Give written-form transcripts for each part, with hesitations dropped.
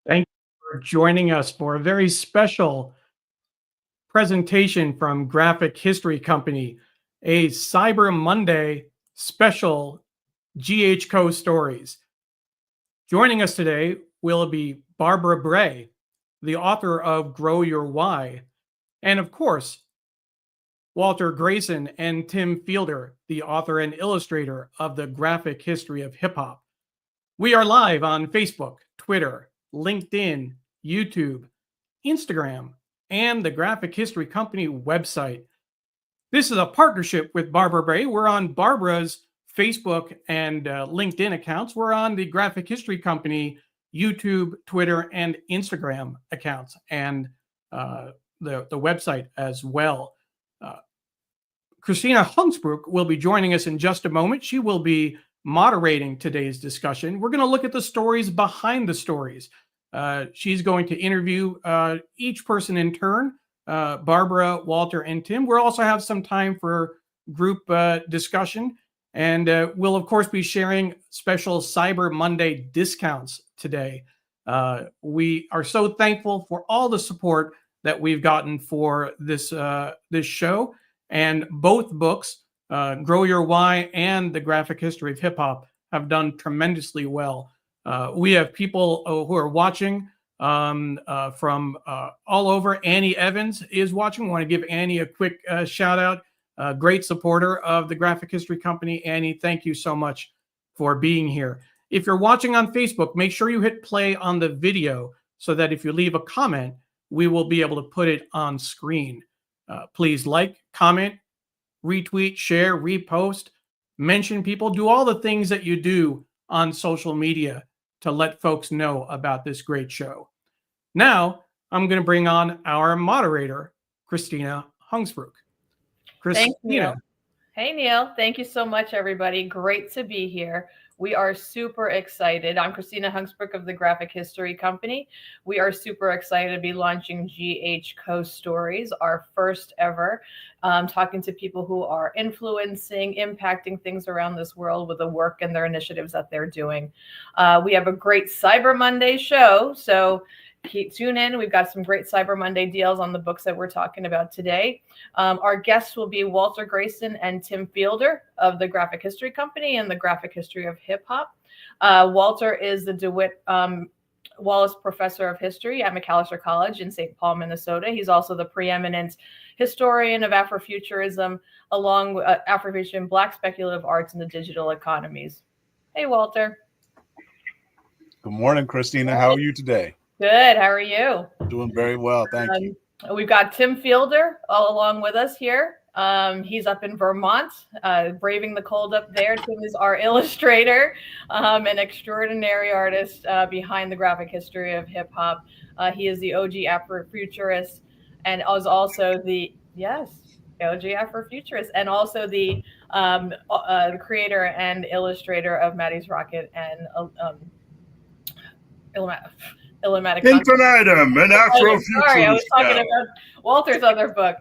Thank you for joining us for a very special presentation from Graphic History Company, a Cyber Monday special GHCoStories. Joining us today will be Barbara Bray, the author of Grow Your Why, and of course, Walter Greason and Tim Fielder, the author and illustrator of the Graphic History of Hip Hop. We are live on Facebook, Twitter, LinkedIn, YouTube, Instagram, and the Graphic History Company website. This is a partnership with Barbara Bray. We're on Barbara's Facebook and LinkedIn accounts. We're on the Graphic History Company YouTube, Twitter, and Instagram accounts, and the website as well. Christina Hungsproke will be joining us in just a moment. She will be moderating today's discussion. We're going to look at the stories behind the stories. She's going to interview each person in turn, Barbara, Walter, and Tim. We'll also have some time for group discussion. And we'll, of course, be sharing special Cyber Monday discounts today. We are so thankful for all the support that we've gotten for this show. And both books, Grow Your Why and The Graphic History of Hip Hop, have done tremendously well. We have people who are watching from all over. Annie Evans is watching. I want to give Annie a quick shout out. Great supporter of the Graphic History Company. Annie, thank you so much for being here. If you're watching on Facebook, make sure you hit play on the video so that if you leave a comment, we will be able to put it on screen. Please like, comment, retweet, share, repost, mention people, do all the things that you do on social media to let folks know about this great show. Now, I'm going to bring on our moderator, Christina Hungsproke. Thanks, Neil. Hey, Neil. Thank you so much, everybody. Great to be here. We are super excited. I'm Christina Hungsproke of the Graphic History Company. We are super excited to be launching GHCoStories, our first ever, talking to people who are influencing, impacting things around this world with the work and their initiatives that they're doing. We have a great Cyber Monday show, so tune in. We've got some great Cyber Monday deals on the books that we're talking about today. Our guests will be Walter Greason and Tim Fielder of the Graphic History Company and the Graphic History of Hip Hop. Walter is the DeWitt Wallace Professor of History at Macalester College in St. Paul, Minnesota. He's also the preeminent historian of Afrofuturism, along with Afrofuturism, Black speculative arts, and the digital economies. Hey, Walter. Good morning, Christina. How are you today? Good. How are you? Doing very well. Thank you. We've got Tim Fielder all along with us here. He's up in Vermont, braving the cold up there. Tim is our illustrator, an extraordinary artist behind the Graphic History of Hip Hop. He is the OG Afrofuturist and is also the, OG Afrofuturist, and also the creator and illustrator of Maddie's Rocket and Infinitum, an Afrofuturist. Sorry, I was talking about Walter's other book.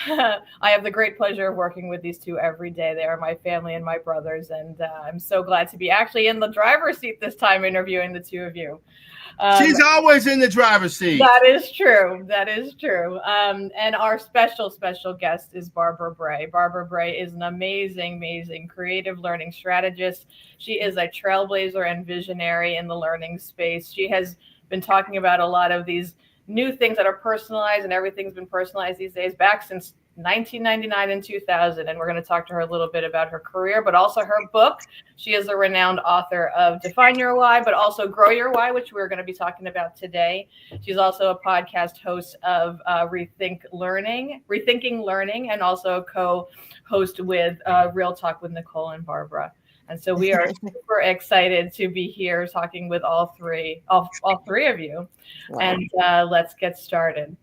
I have the great pleasure of working with these two every day. They are my family and my brothers, and I'm so glad to be actually in the driver's seat this time interviewing the two of you. She's always in the driver's seat. That is true. That is true. And our special guest is Barbara Bray. Barbara Bray is an amazing creative learning strategist. She is a trailblazer and visionary in the learning space. She has been talking about a lot of these new things that are personalized, and everything's been personalized these days back since 1999 and 2000. And we're going to talk to her a little bit about her career, but also her book. She is a renowned author of Define Your Why, but also Grow Your Why, which we're going to be talking about today. She's also a podcast host of Rethinking Learning, and also a co-host with Real Talk with Nicole and Barbara. And so we are super excited to be here talking with all three of you. Wow. And let's get started.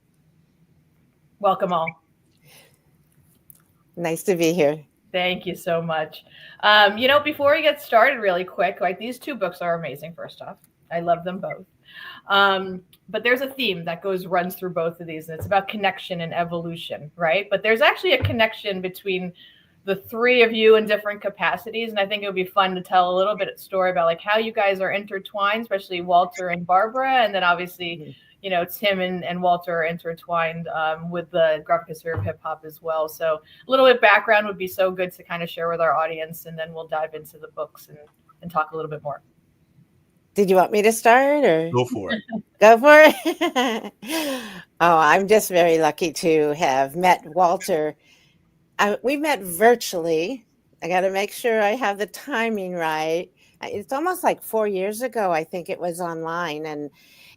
Welcome all. Nice to be here. Thank you so much. Before we get started really quick, these two books are amazing, first off. I love them both. But there's a theme that runs through both of these, and it's about connection and evolution, right? But there's actually a connection between the three of you in different capacities. And I think it would be fun to tell a little bit of story about like how you guys are intertwined, especially Walter and Barbara. And then obviously, you know, Tim and Walter are intertwined with the graphic history of hip hop as well. So a little bit background would be so good to kind of share with our audience, and then we'll dive into the books and talk a little bit more. Did you want me to start or Go for it? Go for it. Oh, I'm just very lucky to have met Walter. We met virtually. I got to make sure I have the timing right. It's almost like 4 years ago. I think it was online,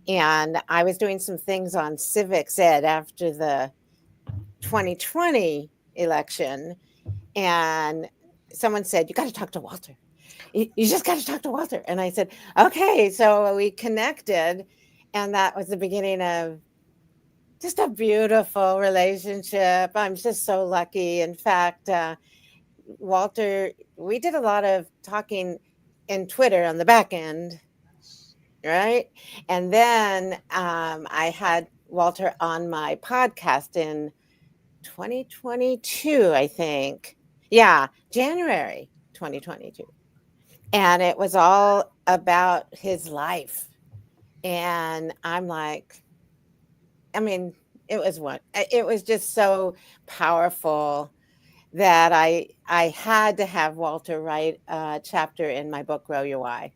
and I was doing some things on civics ed after the 2020 election, and someone said, "You got to talk to Walter. You just got to talk to Walter." And I said, "Okay." So we connected, and that was the beginning of just a beautiful relationship. I'm just so lucky. In fact, Walter, we did a lot of talking in Twitter on the back end, right? And then I had Walter on my podcast in 2022, I think. Yeah, January 2022. And it was all about his life. And I'm like, I mean, it was just so powerful that I had to have Walter write a chapter in my book, Grow Your Why.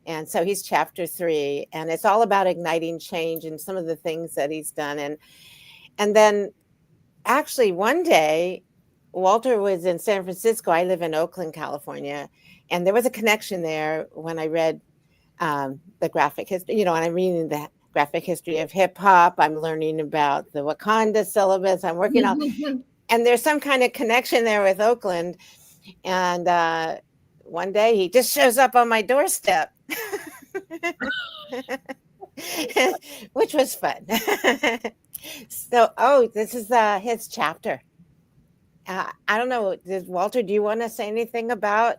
And so he's chapter 3, and it's all about igniting change and some of the things that he's done. And then actually one day, Walter was in San Francisco. I live in Oakland, California. And there was a connection there when I read the graphic history, you know, and I'm reading the graphic history of hip hop. I'm learning about the Wakanda syllabus. I'm working on, and there's some kind of connection there with Oakland. And one day he just shows up on my doorstep, which was fun. So, this is his chapter. I don't know. Walter, do you want to say anything about,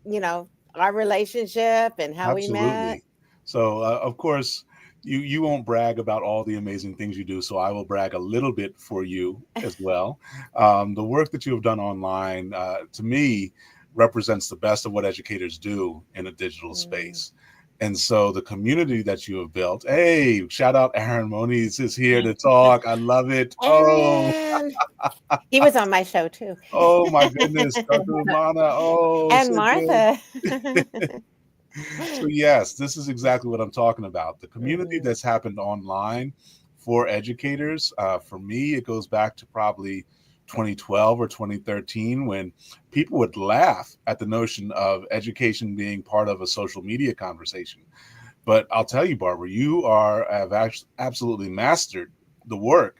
you know, our relationship and how we met? So, of course, you won't brag about all the amazing things you do. So I will brag a little bit for you as well. The work that you have done online, to me, represents the best of what educators do in a digital space. And so the community that you have built, hey, shout out Aaron Moniz is here to talk. I love it. Aaron. Oh, he was on my show too. Oh my goodness. Oh, and so Martha. So yes, this is exactly what I'm talking about. The community that's happened online for educators. For me, it goes back to probably 2012 or 2013 when people would laugh at the notion of education being part of a social media conversation. But I'll tell you, Barbara, you have absolutely mastered the work.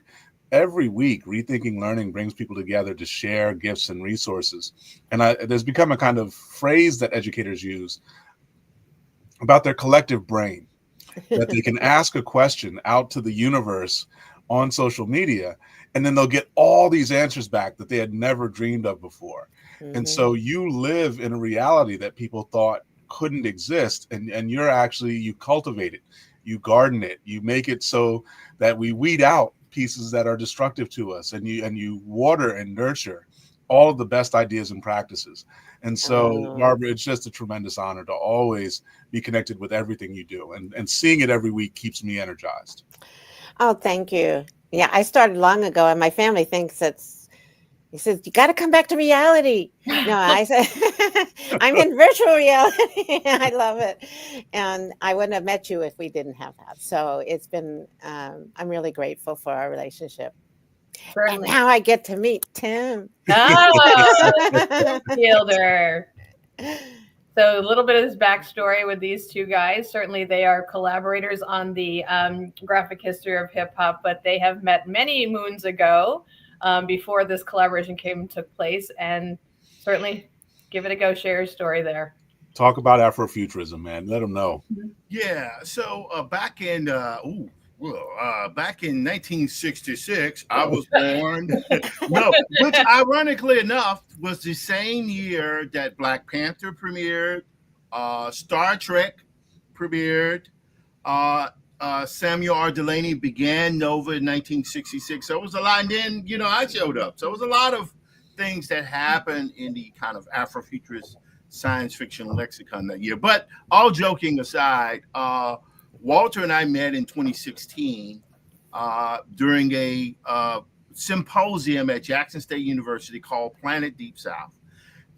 Every week, Rethinking Learning brings people together to share gifts and resources. And there's become a kind of phrase that educators use about their collective brain, that they can ask a question out to the universe on social media, and then they'll get all these answers back that they had never dreamed of before. And so you live in a reality that people thought couldn't exist, and you cultivate it, you garden it, you make it so that we weed out pieces that are destructive to us, and you water and nurture all of the best ideas and practices. And so, Barbara, it's just a tremendous honor to always be connected with everything you do, and seeing it every week keeps me energized. Oh, thank you. Yeah, I started long ago, and my family thinks he says, you got to come back to reality. No, I said, I'm in virtual reality. I love it. And I wouldn't have met you if we didn't have that. So it's been, I'm really grateful for our relationship. Certainly. And now I get to meet Tim. Tim Fielder. So a little bit of his backstory with these two guys. Certainly they are collaborators on the graphic history of hip hop, but they have met many moons ago before this collaboration took place. And certainly give it a go, share your story there. Talk about Afrofuturism, man. Let them know. Yeah. So back in 1966, I was born. Which ironically enough was the same year that Black Panther premiered, Star Trek premiered, Samuel R. Delaney began Nova in 1966. So it was a lot, and then I showed up. So it was a lot of things that happened in the kind of Afrofuturist science fiction lexicon that year. But all joking aside, Walter and I met in 2016 during a symposium at Jackson State University called Planet Deep South.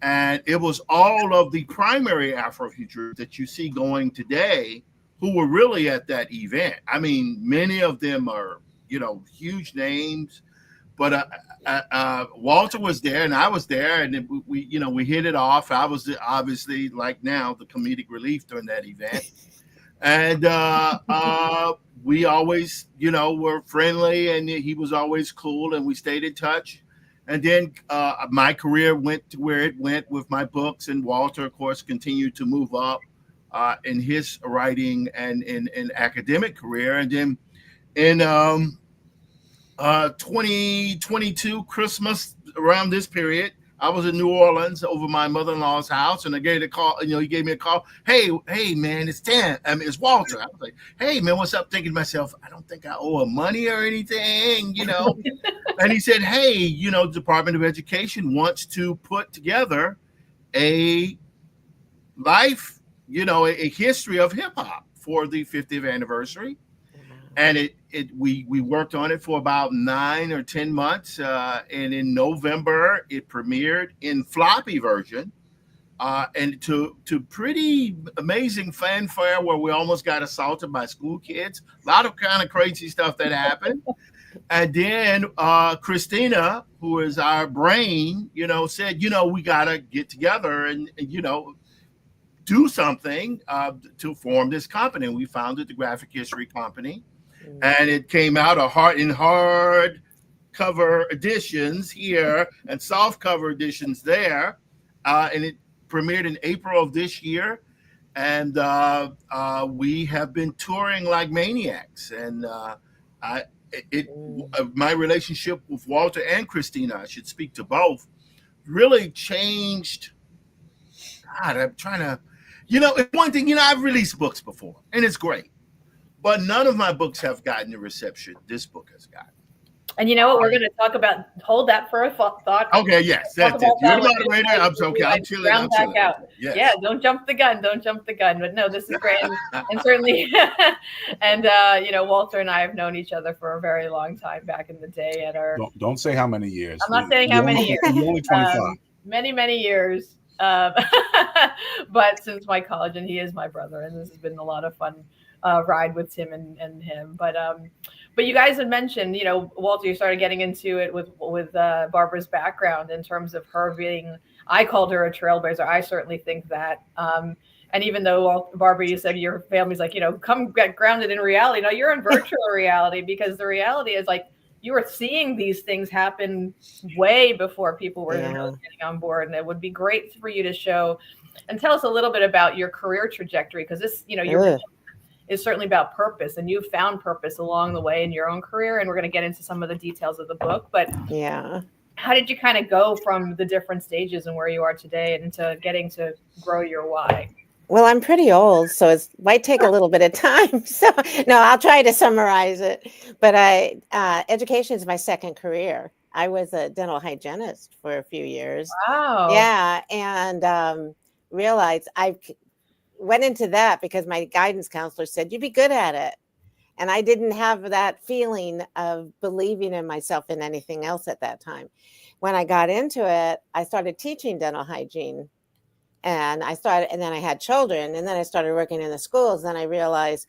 And it was all of the primary Afrofuturists that you see going today who were really at that event. I mean, many of them are, huge names, but Walter was there and I was there, and we hit it off. I was obviously, like now, the comedic relief during that event. And we always, were friendly, and he was always cool, and we stayed in touch. And then my career went to where it went with my books, and Walter, of course, continued to move up in his writing and in academic career. And then in 2022, Christmas, around this period, I was in New Orleans over my mother-in-law's house, and I gave a call. He gave me a call. Hey, man, it's Tim. It's Walter. I was like, hey, man, what's up? Thinking to myself, I don't think I owe him money or anything, And he said, hey, the Department of Education wants to put together a life, a history of hip hop for the 50th anniversary. And we worked on it for about 9 or 10 months. And in November, it premiered in floppy version. And to pretty amazing fanfare where we almost got assaulted by school kids. A lot of kind of crazy stuff that happened. And then Christina, who is our brain, said, we got to get together and do something to form this company. We founded the Graphic History Company. And it came out in hard cover editions here and soft cover editions there. And it premiered in April of this year. And we have been touring like maniacs. And my relationship with Walter and Christina, I should speak to both, really changed. God, I'm trying to, one thing, I've released books before, and it's great. But none of my books have gotten the reception this book has gotten. And you know what? We're going to talk about. Hold that for a thought. Okay, yes, that's it. You're the moderator. I'm okay. I'm chilling. I'm chilling. Yes. Yeah, don't jump the gun. But no, this is great, and certainly, and Walter and I have known each other for a very long time back in the day. Don't say how many years. I'm not saying how many years. You're only 25. Many years. But since my college, and he is my brother, and this has been a lot of fun. Ride with Tim and him, but you guys had mentioned, Walter, you started getting into it with Barbara's background in terms of her being. I called her a trailblazer. I certainly think that. And even though Barbara, you said your family's like, come get grounded in reality. No, you're in virtual reality, because the reality is like you were seeing these things happen way before people were really getting on board, and it would be great for you to show and tell us a little bit about your career trajectory, because this, your is certainly about purpose, and you've found purpose along the way in your own career. And we're going to get into some of the details of the book, but how did you kind of go from the different stages and where you are today into getting to grow your why? Well, I'm pretty old, so it might take a little bit of time. So no, I'll try to summarize it. But education is my second career. I was a dental hygienist for a few years. Wow. Yeah. And realized I went into that because my guidance counselor said, you'd be good at it. And I didn't have that feeling of believing in myself in anything else at that time. When I got into it, I started teaching dental hygiene. And then I had children, and then I started working in the schools. Then I realized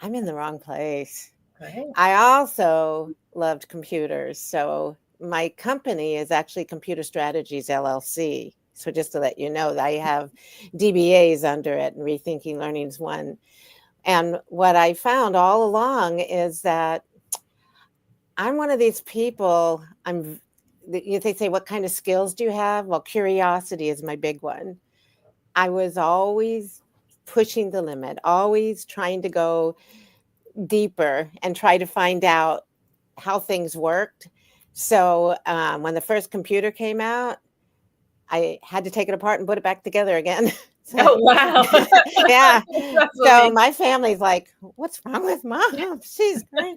I'm in the wrong place. Right. I also loved computers. So my company is actually Computer Strategies, LLC. So just to let you know, I have DBAs under it, and Rethinking Learning is one. And what I found all along is that I'm one of these people, they say, what kind of skills do you have? Well, curiosity is my big one. I was always pushing the limit, always trying to go deeper and try to find out how things worked. So when the first computer came out, I had to take it apart and put it back together again. Oh, wow. Yeah. So my family's like, what's wrong with Mom? She's great.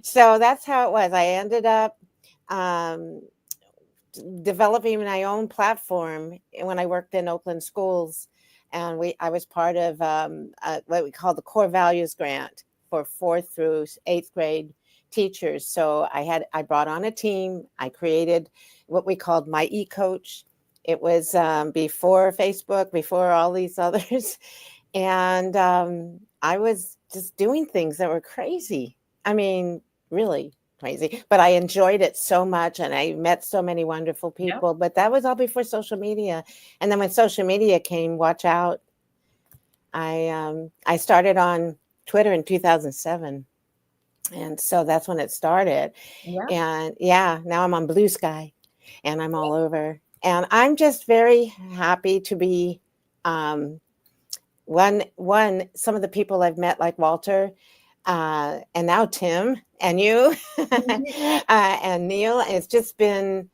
So that's how it was. I ended up developing my own platform when I worked in Oakland schools, and I was part of what we call the Core Values Grant for 4th through 8th grade teachers. So I brought on a team. I created what we called my e-coach. It was before Facebook, before all these others, and I was just doing things that were crazy. I mean, really crazy, but I enjoyed it so much, and I met so many wonderful people. Yep. But that was all before social media. And then when social media came, watch out. I started on Twitter in 2007, and so that's when it started. Yeah. And now I'm on Blue Sky, and I'm all over. And I'm just very happy to be some of the people I've met, like Walter, and now Tim and you and Neil. It's just been,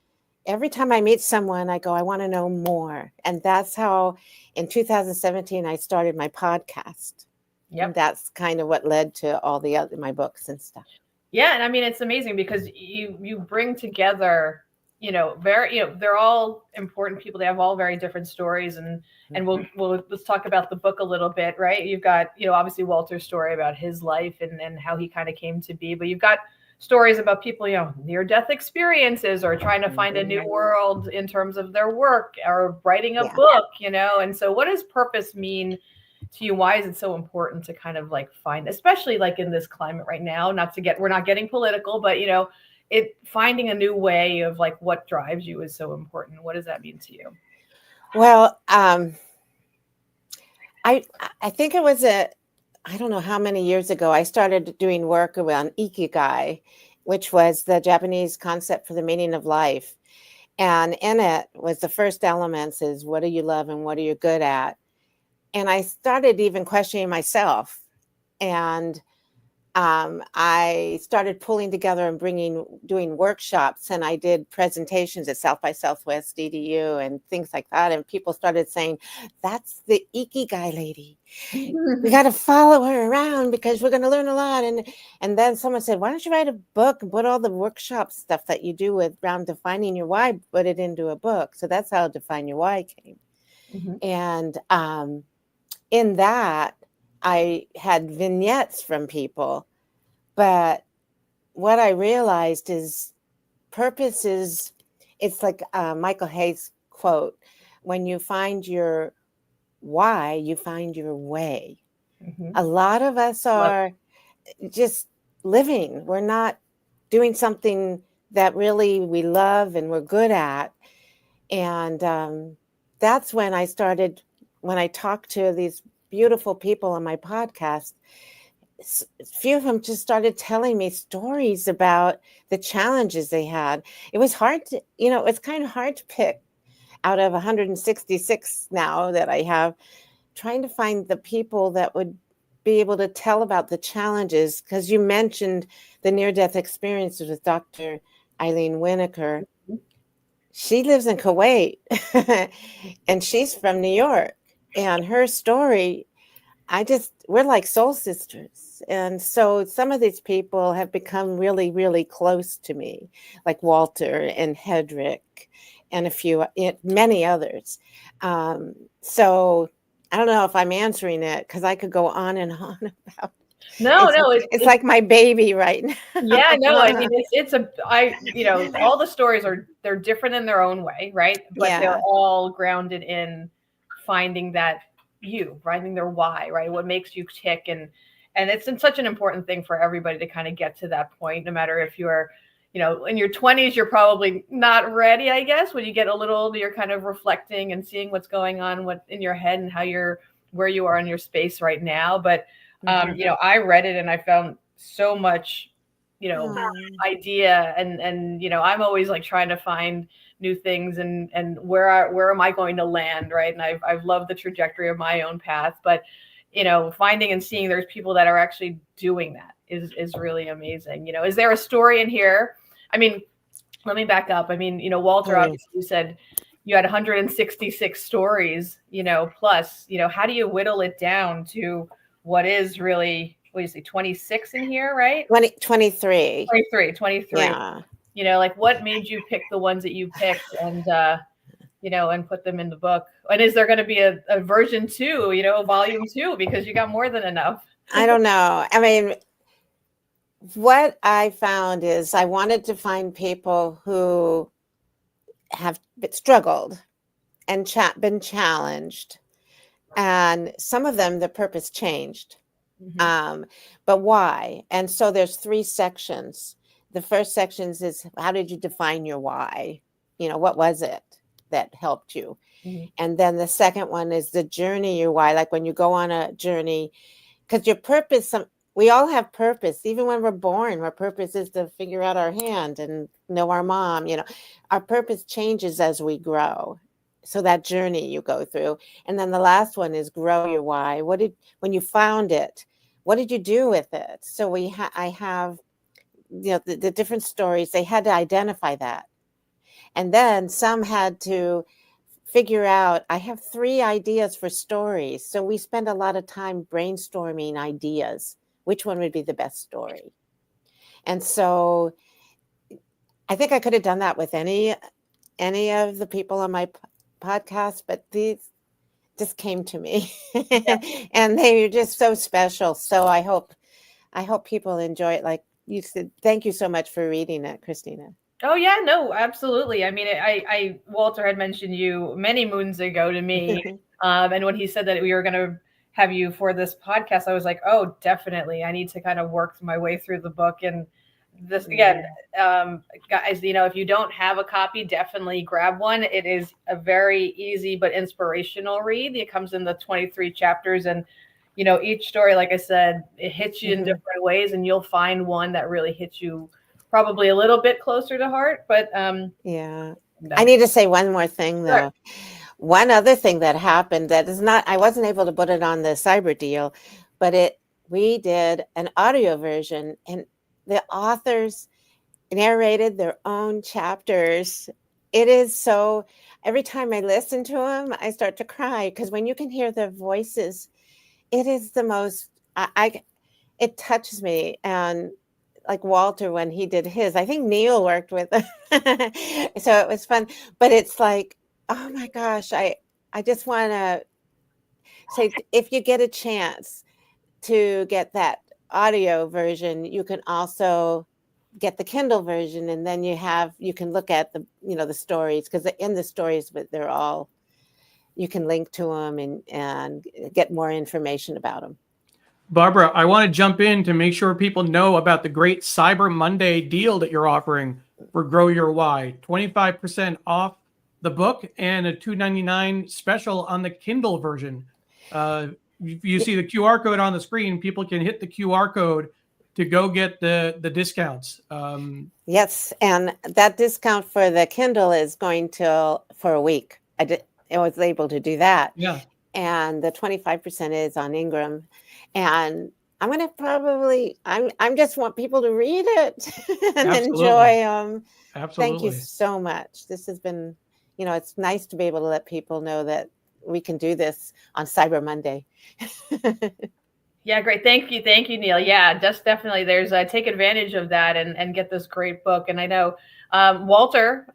every time I meet someone, I go, I want to know more. And that's how in 2017, I started my podcast. Yep. And that's kind of what led to all my books and stuff. Yeah. And I mean, it's amazing because you bring together, they're all important people. They have all very different stories, and let's talk about the book a little bit, right? You've got, obviously Walter's story about his life and how he kind of came to be, but you've got stories about people, near-death experiences or trying to find a new world in terms of their work or writing a book, and so what does purpose mean to you? Why is it so important to kind of like find, especially like in this climate right now, we're not getting political, but finding a new way of like what drives you is so important. What does that mean to you? Well, I think it was I don't know how many years ago, I started doing work around ikigai, which was the Japanese concept for the meaning of life. And in it was the first elements is, what do you love and what are you good at? And I started even questioning myself. And I started pulling together and doing workshops, and I did presentations at South by Southwest EDU and things like that. And people started saying, that's the Ikigai lady. We got to follow her around because we're going to learn a lot. And then someone said, why don't you write a book and put all the workshop stuff that you do around defining your why, put it into a book. So that's how Define Your Why came. Mm-hmm. And in that, I had vignettes from people, but what I realized is purpose is, it's like Michael Hayes' quote, when you find your why, you find your way. Mm-hmm. A lot of us are just living. We're not doing something that really we love and we're good at. And that's when I started, when I talked to these beautiful people on my podcast, a few of them just started telling me stories about the challenges they had. It was hard to, it's kind of hard to pick out of 166 now that I have, trying to find the people that would be able to tell about the challenges. Because you mentioned the near-death experiences with Dr. Eileen Winokur. She lives in Kuwait and she's from New York. And her story, we're like soul sisters. And so some of these people have become really, really close to me, like Walter and Hedrick and many others. So I don't know if I'm answering it because I could go on and on about. It's like my baby right now. Yeah, no, I mean, all the stories they're different in their own way, right? But they're all grounded in finding finding their why, right? What makes you tick. And it's such an important thing for everybody to kind of get to that point, no matter if you're, in your 20s, you're probably not ready, I guess. When you get a little older, you're kind of reflecting and seeing what's going on, what in your head and where you are in your space right now. But, I read it and I found so much, idea and, I'm always like trying to find new things and where am I going to land, right? And I've loved the trajectory of my own path, but finding and seeing there's people that are actually doing that is really amazing. Is there a story in here? I mean, let me back up. I mean, Walter, obviously you said you had 166 stories, plus, how do you whittle it down to what is really, what do you say, 26 in here, right? 23. 23. Yeah. you know, like what made you pick the ones that you picked and, you know, and put them in the book? And is there going to be a version 2, you know, volume 2, because you got more than enough? I don't know. I mean, what I found is I wanted to find people who have struggled and been challenged. And some of them, the purpose changed. But why? And so there's 3 sections. The first section is, how did you define your why? You know, what was it that helped you? And then the second one is the journey, your why. Like when you go on a journey, because your purpose, we all have purpose. Even when we're born, our purpose is to figure out our hand and know our mom. You know, our purpose changes as we grow. So that journey you go through. And then the last one is grow your why. When you found it, what did you do with it? So I have, you know, the different stories, they had to identify that. And then some had to figure out, I have 3 ideas for stories. So we spend a lot of time brainstorming ideas. Which one would be the best story? And so I think I could have done that with any of the people on my podcast, but these just came to me. And they are just so special. So I hope people enjoy it. Like you said, thank you so much for reading it, Christina. Oh yeah, no, absolutely. I mean, I Walter had mentioned you many moons ago to me, and when he said that we were going to have you for this podcast, I was like, oh, definitely. I need to kind of work my way through the book. And this again, guys, you know, if you don't have a copy, definitely grab one. It is a very easy but inspirational read. It comes in the 23 chapters, and you know, each story, like I said, it hits you in different ways, and you'll find one that really hits you probably a little bit closer to heart. But yeah, no. I need to say one more thing though. Sure. One other thing that happened that is not, I wasn't able to put it on the cyber deal, but we did an audio version, and the authors narrated their own chapters. It is so, every time I listen to them, I start to cry, because when you can hear their voices, it is the most, it touches me. And like Walter, when he did his, I think Neil worked with him. So it was fun, but it's like, oh my gosh, I just want to say, if you get a chance to get that audio version, you can also get the Kindle version, and then you can look at the, you know, the stories, because in the stories, but they're all, you can link to them and get more information about them. Barbara, I want to jump in to make sure people know about the great Cyber Monday deal that you're offering for Grow Your Why. 25% off the book and a $2.99 special on the Kindle version. You see the QR code on the screen. People can hit the QR code to go get the discounts. Yes, and that discount for the Kindle is going for a week. I was able to do that. Yeah. And the 25% is on Ingram. And I'm going to probably, I'm just want people to read it and enjoy them. Absolutely. Thank you so much. This has been, you know, it's nice to be able to let people know that we can do this on Cyber Monday. Yeah, great. Thank you, Neil. Yeah, just definitely. There's take advantage of that and get this great book. And I know Walter,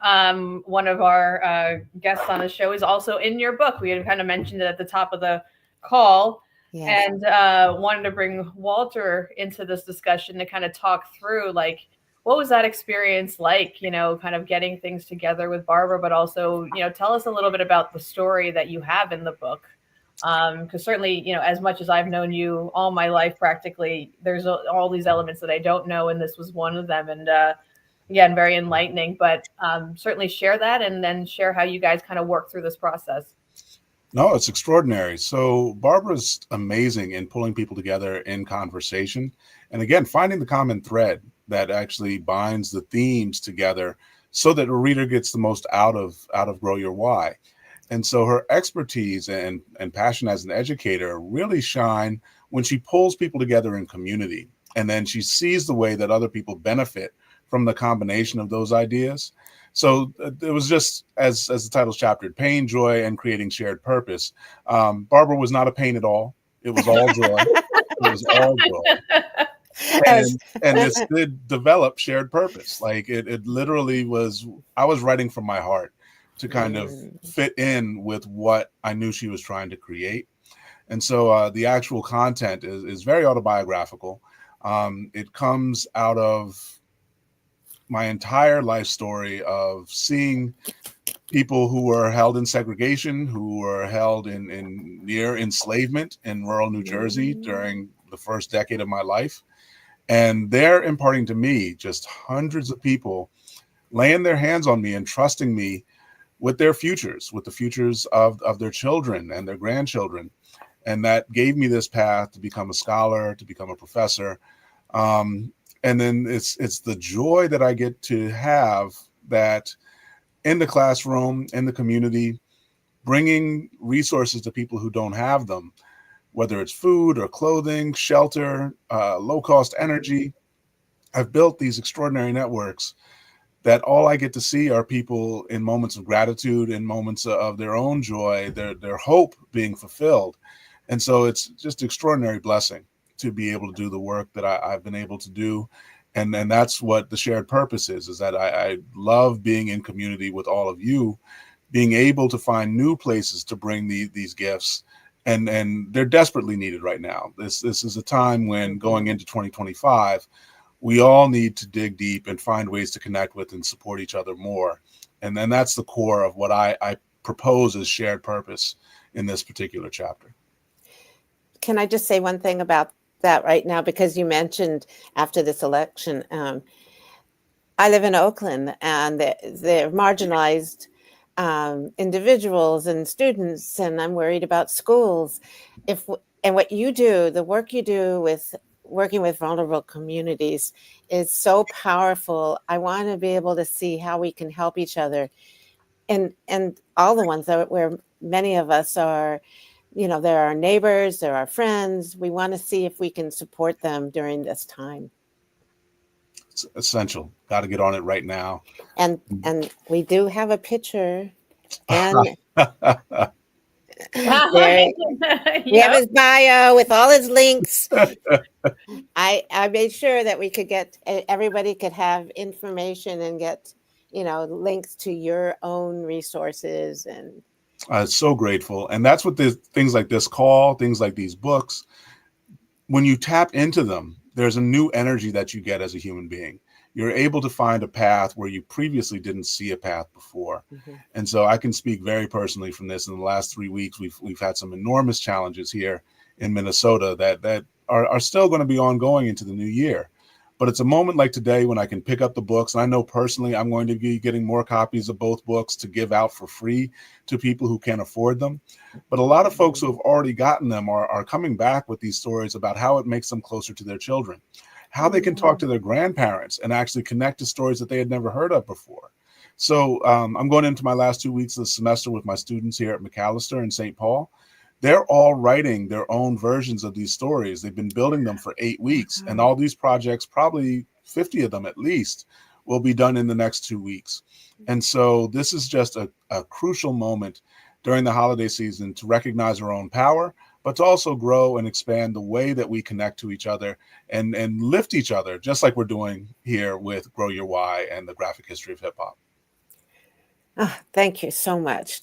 one of our guests on the show, is also in your book. We had kind of mentioned it at the top of the call. Yes. And wanted to bring Walter into this discussion to kind of talk through, like, what was that experience like, you know, kind of getting things together with Barbara, but also, you know, tell us a little bit about the story that you have in the book. Because certainly, you know, as much as I've known you all my life, practically, there's all these elements that I don't know, and this was one of them. And again, very enlightening, but certainly share that, and then share how you guys kind of work through this process. No, it's extraordinary. So Barbara's amazing in pulling people together in conversation. And again, finding the common thread that actually binds the themes together so that a reader gets the most out of Grow Your Why. And so her expertise and passion as an educator really shine when she pulls people together in community. And then she sees the way that other people benefit from the combination of those ideas. So it was just, as the title's chapter, pain, joy, and creating shared purpose. Barbara was not a pain at all. It was all joy. It was all joy. And this did develop shared purpose. Like it literally was, I was writing from my heart to kind of fit in with what I knew she was trying to create. And so the actual content is very autobiographical. It comes out of my entire life story of seeing people who were held in segregation, who were held in near enslavement in rural New Jersey during the first decade of my life. And they're imparting to me, just hundreds of people laying their hands on me and trusting me with their futures, with the futures of their children and their grandchildren. And that gave me this path to become a scholar, to become a professor. And then it's the joy that I get to have that in the classroom, in the community, bringing resources to people who don't have them, whether it's food or clothing, shelter, low-cost energy. I've built these extraordinary networks that all I get to see are people in moments of gratitude, in moments of their own joy, their hope being fulfilled. And so it's just an extraordinary blessing to be able to do the work that I've been able to do. And that's what the shared purpose is that I love being in community with all of you, being able to find new places to bring these gifts. And they're desperately needed right now. This is a time when, going into 2025, we all need to dig deep and find ways to connect with and support each other more. And then that's the core of what I propose as shared purpose in this particular chapter. Can I just say one thing about that right now? Because you mentioned after this election, I live in Oakland, and they're marginalized individuals and students, and I'm worried about schools. And what you do, the work you do with working with vulnerable communities is so powerful. I want to be able to see how we can help each other, and all the ones that where many of us are, they're our neighbors, they're our friends. We want to see if we can support them during this time. It's essential. Got to get on it right now. And we do have a picture, and we have his bio with all his links. I made sure that we could everybody could have information and get, links to your own resources. And so grateful. And that's what things like this call, things like these books, when you tap into them, there's a new energy that you get as a human being. You're able to find a path where you previously didn't see a path before. And so I can speak very personally from this. In the last 3 weeks, we've had some enormous challenges here in Minnesota that are still going to be ongoing into the new year. But it's a moment like today when I can pick up the books. And I know personally I'm going to be getting more copies of both books to give out for free to people who can't afford them. But a lot of folks who have already gotten them are coming back with these stories about how it makes them closer to their children, how they can talk to their grandparents and actually connect to stories that they had never heard of before. So I'm going into my last 2 weeks of the semester with my students here at McAllister in St. Paul. They're all writing their own versions of these stories. They've been building them for 8 weeks, and all these projects, probably 50 of them at least, will be done in the next 2 weeks. And so this is just a crucial moment during the holiday season to recognize our own power, but to also grow and expand the way that we connect to each other and lift each other, just like we're doing here with Grow Your Why and the Graphic History of Hip Hop. Oh, thank you so much.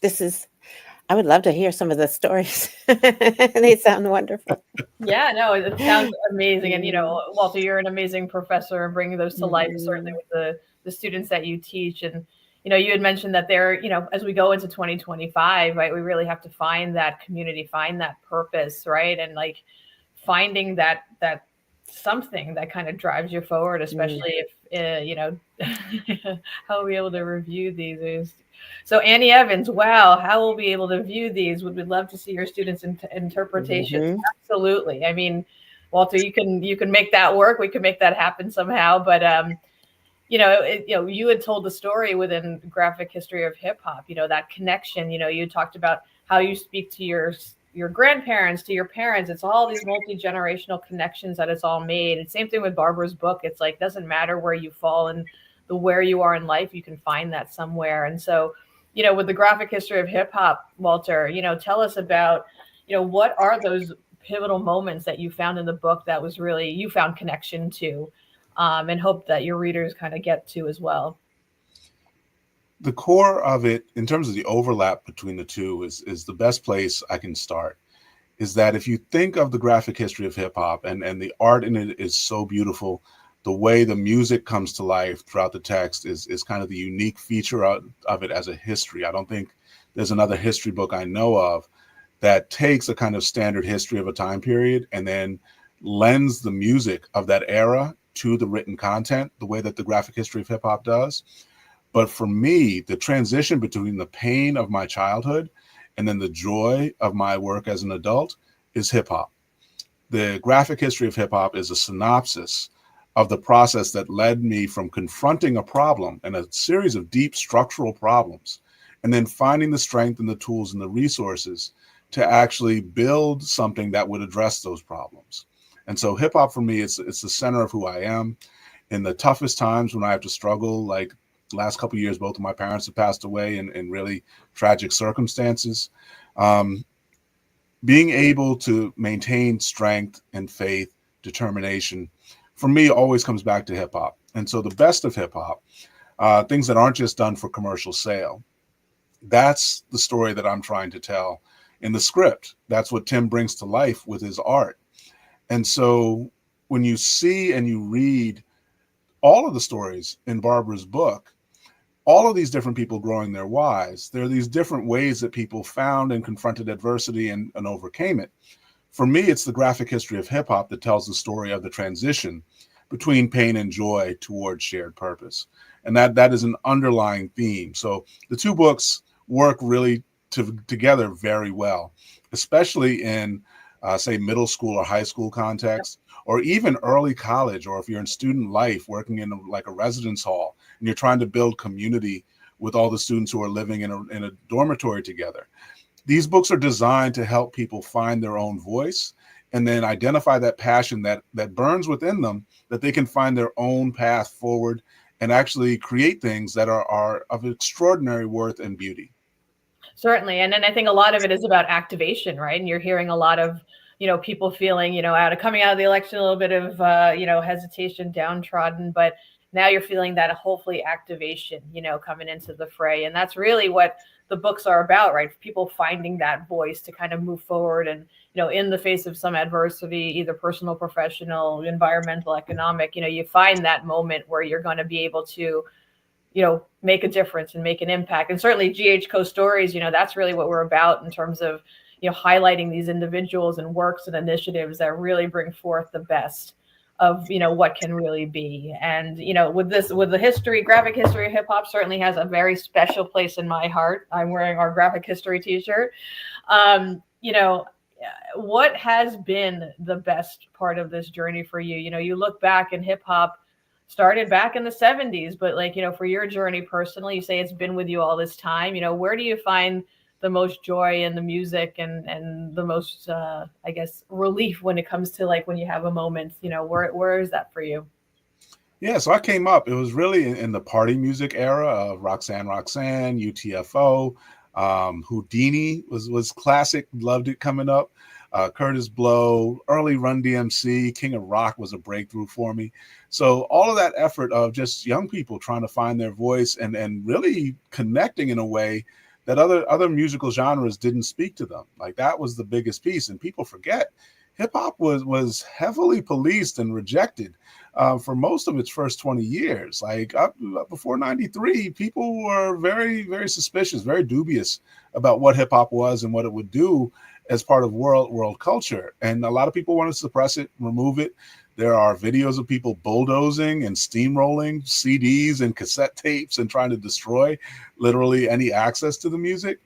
I would love to hear some of the stories. They sound wonderful. Yeah, no, it sounds amazing. And, Walter, you're an amazing professor and bringing those to life, certainly with the students that you teach. And, you had mentioned that as we go into 2025, right, we really have to find that community, find that purpose, right? And like finding that something that kind of drives you forward, especially if, how are we able to review these? So Annie Evans, wow, how will we be able to view these? Would we love to see your students' interpretations? Absolutely. I mean, Walter, you can make that work. We can make that happen somehow. But you had told the story within Graphic History of Hip Hop. That connection. You talked about how you speak to your grandparents, to your parents. It's all these multi-generational connections that it's all made. And same thing with Barbara's book. It's like doesn't matter where you fall in where you are in life, you can find that somewhere. And so, with the Graphic History of Hip Hop, Walter, tell us about, what are those pivotal moments that you found in the book that was really, you found connection to, and hope that your readers kind of get to as well? The core of it, in terms of the overlap between the two, is the best place I can start. Is that if you think of the graphic history of hip hop, and the art in it is so beautiful, the way the music comes to life throughout the text is kind of the unique feature of it as a history. I don't think there's another history book I know of that takes a kind of standard history of a time period and then lends the music of that era to the written content, the way that the graphic history of hip hop does. But for me, the transition between the pain of my childhood and then the joy of my work as an adult is hip hop. The graphic history of hip hop is a synopsis of the process that led me from confronting a problem and a series of deep structural problems, and then finding the strength and the tools and the resources to actually build something that would address those problems. And so hip hop for me, it's the center of who I am. In the toughest times when I have to struggle, like last couple of years, both of my parents have passed away in really tragic circumstances. Being able to maintain strength and faith, determination, for me, always comes back to hip hop. And so the best of hip hop, things that aren't just done for commercial sale, that's the story that I'm trying to tell in the script. That's what Tim brings to life with his art. And so when you see and you read all of the stories in Barbara's book, all of these different people growing their whys, there are these different ways that people found and confronted adversity and overcame it. For me, it's the graphic history of hip hop that tells the story of the transition between pain and joy towards shared purpose. And that is an underlying theme. So the two books work really together very well, especially in, say, middle school or high school context, or even early college, or if you're in student life working in like a residence hall and you're trying to build community with all the students who are living in a dormitory together. These books are designed to help people find their own voice and then identify that passion that burns within them, that they can find their own path forward and actually create things that are of extraordinary worth and beauty. Certainly. And then I think a lot of it is about activation, right? And you're hearing a lot of, people feeling, coming out of the election, a little bit of, hesitation, downtrodden, but now you're feeling that hopefully activation, coming into the fray. And that's really what the books are about, right? People finding that voice to kind of move forward and, in the face of some adversity, either personal, professional, environmental, economic, you find that moment where you're going to be able to, make a difference and make an impact. And certainly GHCoStories, that's really what we're about in terms of, highlighting these individuals and works and initiatives that really bring forth the best of, what can really be. And, with the graphic history of hip hop certainly has a very special place in my heart. I'm wearing our graphic history t-shirt. What has been the best part of this journey for you? You look back and hip hop started back in the 70s, but for your journey personally, you say it's been with you all this time. Where do you find the most joy in the music and the most, relief when it comes to when you have a moment, where is that for you? Yeah, so I came up, it was really in the party music era of Roxanne, UTFO, Houdini was classic, loved it coming up. Curtis Blow, early Run DMC, King of Rock was a breakthrough for me. So all of that effort of just young people trying to find their voice and really connecting in a way that other musical genres didn't speak to them. Like that was the biggest piece. And people forget hip hop was heavily policed and rejected for most of its first 20 years. Like up before 93, people were very, very suspicious, very dubious about what hip hop was and what it would do as part of world culture. And a lot of people want to suppress it, remove it. There are videos of people bulldozing and steamrolling CDs and cassette tapes and trying to destroy literally any access to the music.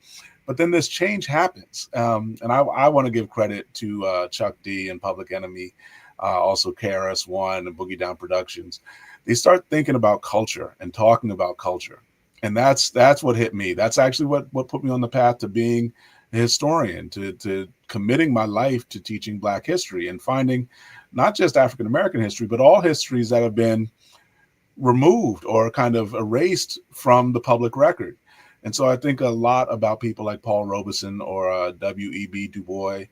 But then this change happens. And I want to give credit to Chuck D and Public Enemy, also KRS-One and Boogie Down Productions. They start thinking about culture and talking about culture. And that's what hit me. That's actually what put me on the path to being a historian, to committing my life to teaching Black history and finding not just African-American history, but all histories that have been removed or kind of erased from the public record. And so I think a lot about people like Paul Robeson or W.E.B. Du Bois.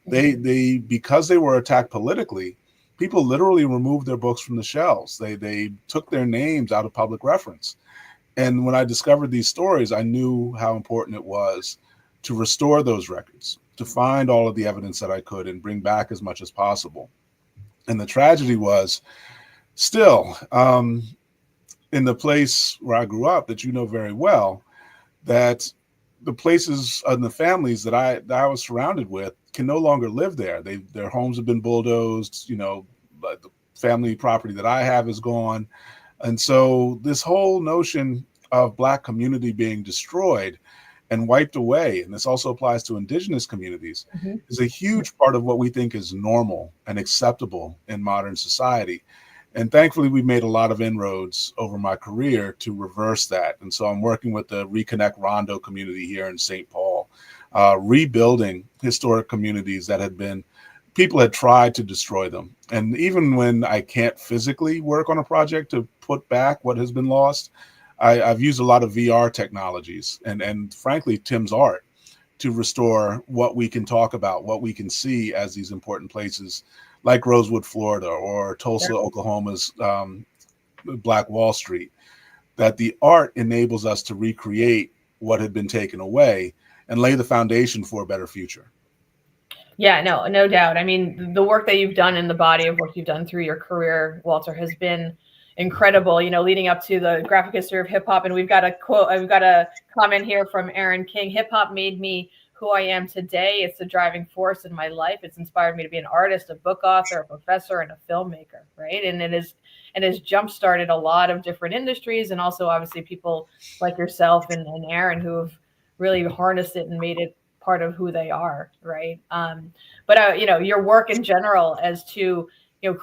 They because they were attacked politically, people literally removed their books from the shelves. They took their names out of public reference. And when I discovered these stories, I knew how important it was to restore those records, to find all of the evidence that I could and bring back as much as possible. And the tragedy was still in the place where I grew up, that you know very well, that the places and the families that I was surrounded with can no longer live there. Their homes have been bulldozed. The family property that I have is gone. And so this whole notion of Black community being destroyed and wiped away, and this also applies to indigenous communities, is a huge part of what we think is normal and acceptable in modern society. And thankfully, we've made a lot of inroads over my career to reverse that. And so I'm working with the Reconnect Rondo community here in St. Paul, rebuilding historic communities that people had tried to destroy them. And even when I can't physically work on a project to put back what has been lost, I've used a lot of VR technologies and frankly, Tim's art to restore what we can talk about, what we can see as these important places like Rosewood, Florida, or Tulsa, Oklahoma's Black Wall Street, that the art enables us to recreate what had been taken away and lay the foundation for a better future. Yeah, no doubt. I mean, the work that you've done and the body of work you've done through your career, Walter, has been incredible, leading up to the graphic history of hip hop. And we've got a comment here from Aaron King. Hip hop made me who I am today. It's the driving force in my life. It's inspired me to be an artist, a book author, a professor, and a filmmaker, right? And it has jump-started a lot of different industries, and also obviously people like yourself and Aaron who have really harnessed it and made it part of who they are, right? But your work in general as to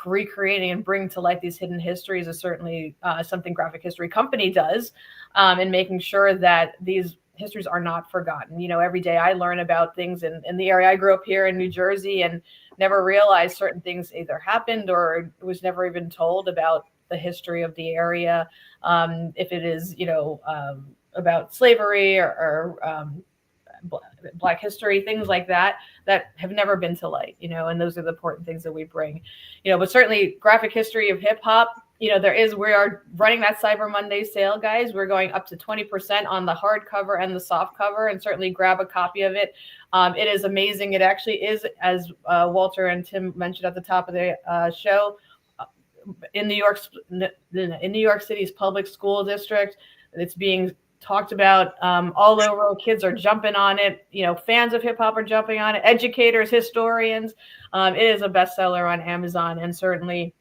recreating and bringing to light these hidden histories is certainly something Graphic History Company does, and making sure that these histories are not forgotten. Every day I learn about things in the area. I grew up here in New Jersey and never realized certain things either happened or was never even told about the history of the area. If it is, about slavery or Black history, things like that have never been to light, and those are the important things that we bring, but certainly graphic history of hip hop, we are running that Cyber Monday sale, guys. We're going up to 20% on the hardcover and the soft cover, and certainly grab a copy of it. It is amazing. It actually is, as Walter and Tim mentioned at the top of the show, in New York City's public school district. It's being talked about all over. Kids are jumping on it. Fans of hip hop are jumping on it. Educators, historians. It is a bestseller on Amazon, and certainly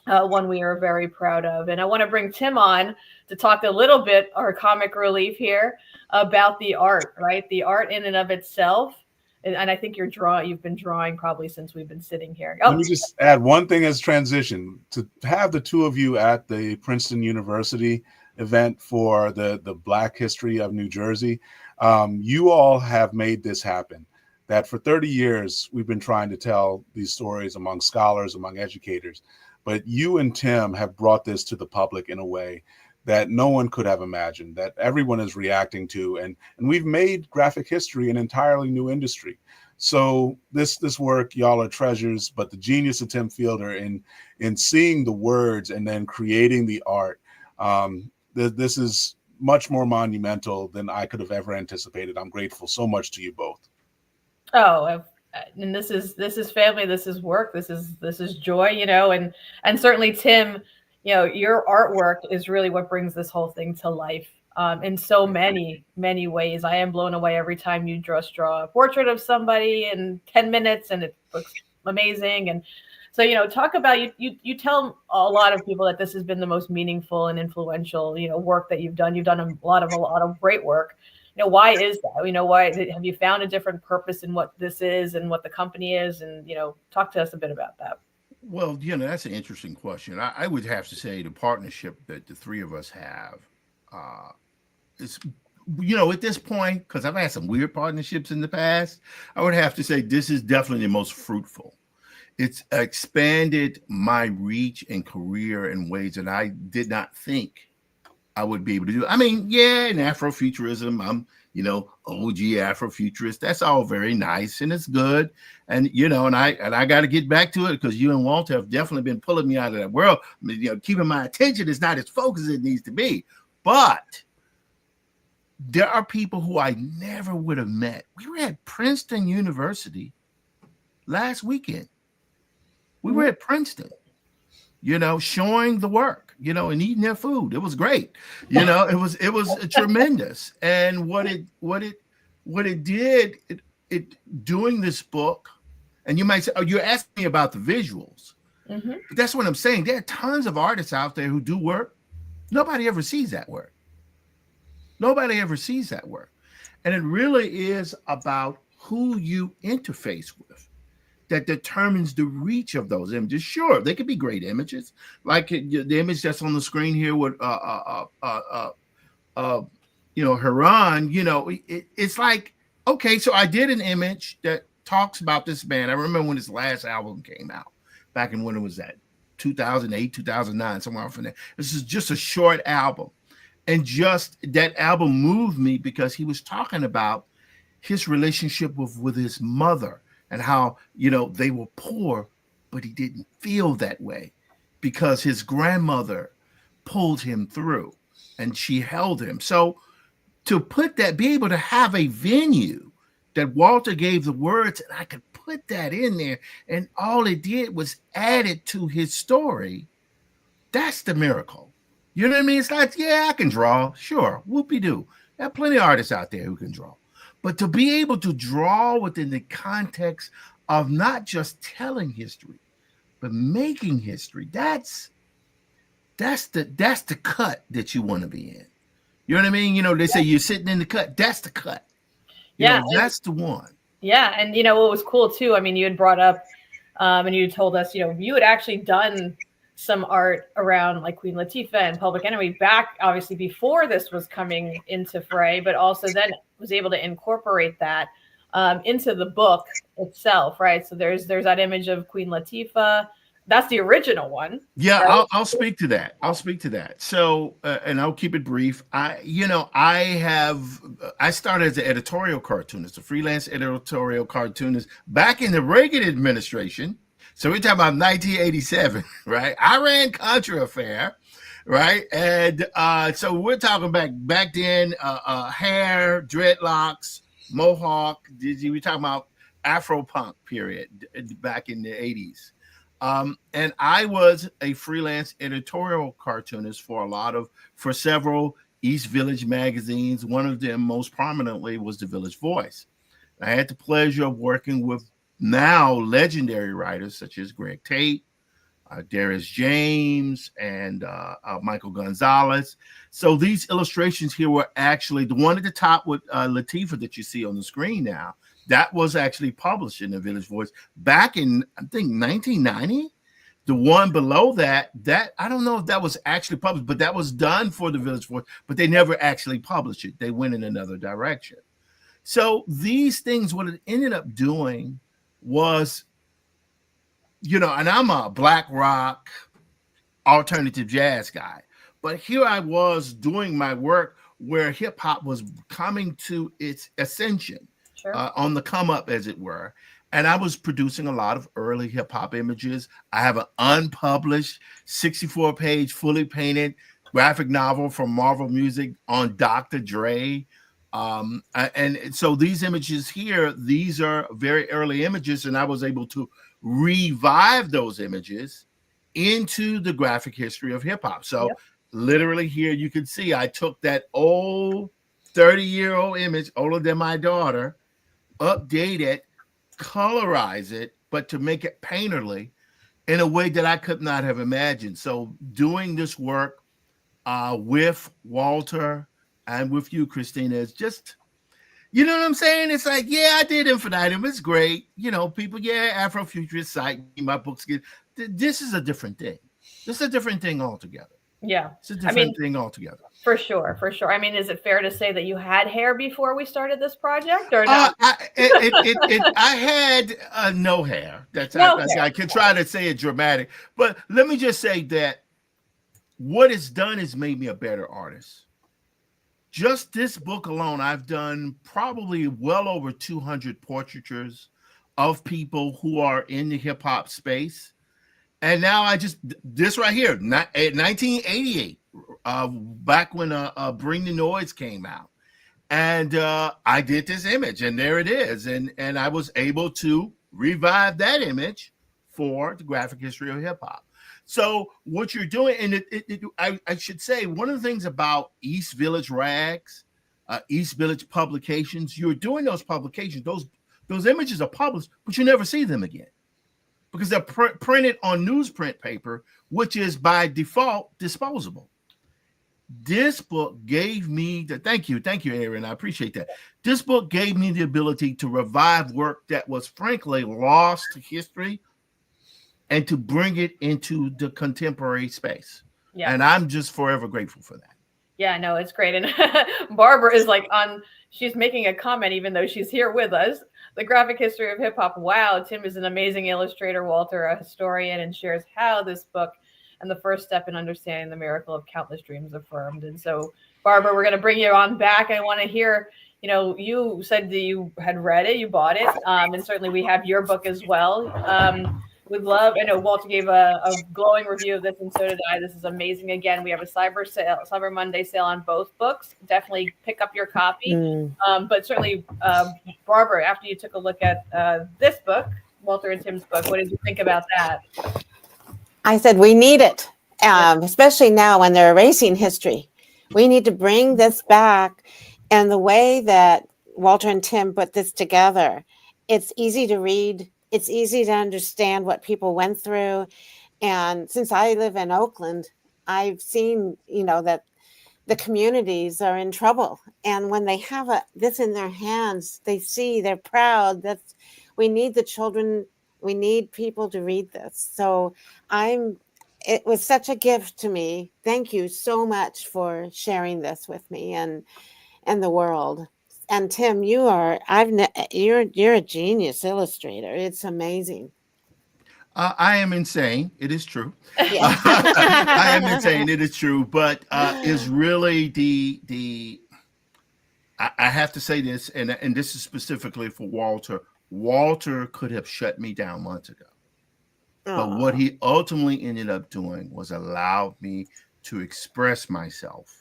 one we are very proud of. And I want to bring Tim on to talk a little bit, our comic relief here, about the art, right? The art in and of itself. And I think you've been drawing probably since we've been sitting here. Let me just add one thing as transition. To have the two of you at the Princeton University event for the Black history of New Jersey, you all have made this happen. That for 30 years, we've been trying to tell these stories among scholars, among educators. But you and Tim have brought this to the public in a way that no one could have imagined, that everyone is reacting to. And we've made graphic history an entirely new industry. So this work, y'all are treasures, but the genius of Tim Fielder in seeing the words and then creating the art, this is much more monumental than I could have ever anticipated. I'm grateful so much to you both. Oh, and this is family, this is work, this is joy, and certainly Tim, your artwork is really what brings this whole thing to life in so many ways. I am blown away every time you draw a portrait of somebody in 10 minutes and it looks amazing. And so, talk about you tell a lot of people that this has been the most meaningful and influential, work that you've done. You've done a lot of great work. Why is that? Why have you found a different purpose in what this is and what the company is? And, talk to us a bit about that. Well, that's an interesting question. I would have to say the partnership that the three of us have is, at this point, because I've had some weird partnerships in the past, I would have to say this is definitely the most fruitful. It's expanded my reach and career in ways that I did not think I would be able to do. I mean, yeah, in Afrofuturism, I'm, OG Afrofuturist. That's all very nice and it's good. And and I got to get back to it because you and Walter have definitely been pulling me out of that world. I mean, keeping my attention is not as focused as it needs to be. But there are people who I never would have met. We were at Princeton University last weekend. We were at Princeton, showing the work, and eating their food. It was great. It was tremendous. And what it did, doing this book, and you might say, oh, you're asking me about the visuals. Mm-hmm. But that's what I'm saying. There are tons of artists out there who do work. Nobody ever sees that work. Nobody ever sees that work. And it really is about who you interface with that determines the reach of those images. Sure, they could be great images, like the image that's on the screen here with Haran. It's like, okay, so I did an image that talks about this band. I remember when his last album came out, back in when it was that 2008, 2009, somewhere from there. This is just a short album, and just that album moved me because he was talking about his relationship with his mother. And how, they were poor, but he didn't feel that way because his grandmother pulled him through and she held him. So to be able to have a venue that Walter gave the words, and I could put that in there, and all it did was add it to his story, that's the miracle. You know what I mean? It's like, yeah, I can draw. Sure, whoopie-doo. There are plenty of artists out there who can draw. But to be able to draw within the context of not just telling history, but making history, that's the cut that you want to be in. You know what I mean? They say you're sitting in the cut. That's the cut. That's the one. Yeah. And what was cool too, I mean, you had brought up and you told us, you had actually done some art around like Queen Latifah and Public Enemy back obviously before this was coming into fray, but also then was able to incorporate that into the book itself, right? So there's that image of Queen Latifah. That's the original one. Yeah, right? I'll speak to that. So, and I'll keep it brief. I started as an editorial cartoonist, a freelance editorial cartoonist back in the Reagan administration. So we're talking about 1987, right? Iran Contra affair, right? And so we're talking back then, hair, dreadlocks, mohawk. We're talking about Afro-punk period back in the 80s. And I was a freelance editorial cartoonist for several East Village magazines. One of them most prominently was the Village Voice. I had the pleasure of working with now legendary writers such as Greg Tate, Darius James, and Michael Gonzalez. So these illustrations here were actually the one at the top with Latifah that you see on the screen now. That was actually published in the Village Voice back in, I think, 1990. The one below that I don't know if that was actually published, but that was done for the Village Voice, but they never actually published it. They went in another direction. So these things, what it ended up doing was, and I'm a black rock, alternative jazz guy, but here I was doing my work where hip hop was coming to its ascension, sure. On the come up, as it were. And I was producing a lot of early hip hop images. I have an unpublished 64-page, fully painted graphic novel from Marvel Music on Dr. Dre. And so these images here, these are very early images, and I was able to revive those images into the graphic history of hip hop. So literally here you can see I took that old 30-year-old image, older than my daughter, update it, colorize it, but to make it painterly in a way that I could not have imagined. So doing this work with Walter and with you, Christina, is just, you know what I'm saying? It's like, yeah, I did Infinitum. It's great. People, Afrofuturist site, my books get, this is a different thing. This is a different thing altogether. Yeah. It's a different thing altogether. For sure. I mean, is it fair to say that you had hair before we started this project or not? I had no hair. I could try to say it dramatic, but let me just say that what it's done is made me a better artist. Just this book alone, I've done probably well over 200 portraitures of people who are in the hip hop space. And now this right here, 1988, back when Bring the Noise came out. And I did this image, and there it is. And I was able to revive that image for the graphic history of hip hop. So what you're doing, and I should say, one of the things about East Village Rags, East Village Publications, you're doing those publications, those images are published, but you never see them again because they're printed on newsprint paper, which is by default disposable. This book gave me thank you, Aaron. I appreciate that. This book gave me the ability to revive work that was frankly lost to history and to bring it into the contemporary space. Yeah. And I'm just forever grateful for that. Yeah, no, it's great. And Barbara is she's making a comment, even though she's here with us. The graphic history of hip hop. Wow, Tim is an amazing illustrator, Walter, a historian, and shares how this book and the first step in understanding the miracle of countless dreams affirmed. And so, Barbara, we're going to bring you on back. I want to hear, you said that you had read it, you bought it, and certainly we have your book as well. We'd love, I know Walter gave a glowing review of this, and so did I. This is amazing. Again, we have a Cyber Monday sale on both books. Definitely pick up your copy. But certainly, Barbara, after you took a look at this book, Walter and Tim's book, what did you think about that? I said, we need it, especially now when they're erasing history. We need to bring this back. And the way that Walter and Tim put this together, it's easy to read. It's easy to understand what people went through. And since I live in Oakland, I've seen, that the communities are in trouble. And when they have this in their hands, they're proud. We need the children. We need people to read this. So it was such a gift to me. Thank you so much for sharing this with me and the world. And Tim, you're a genius illustrator. It's amazing. I am insane. It is true. Yeah. I am insane. It is true. But is really I have to say this, and this is specifically for Walter. Walter could have shut me down months ago. But what he ultimately ended up doing was allowed me to express myself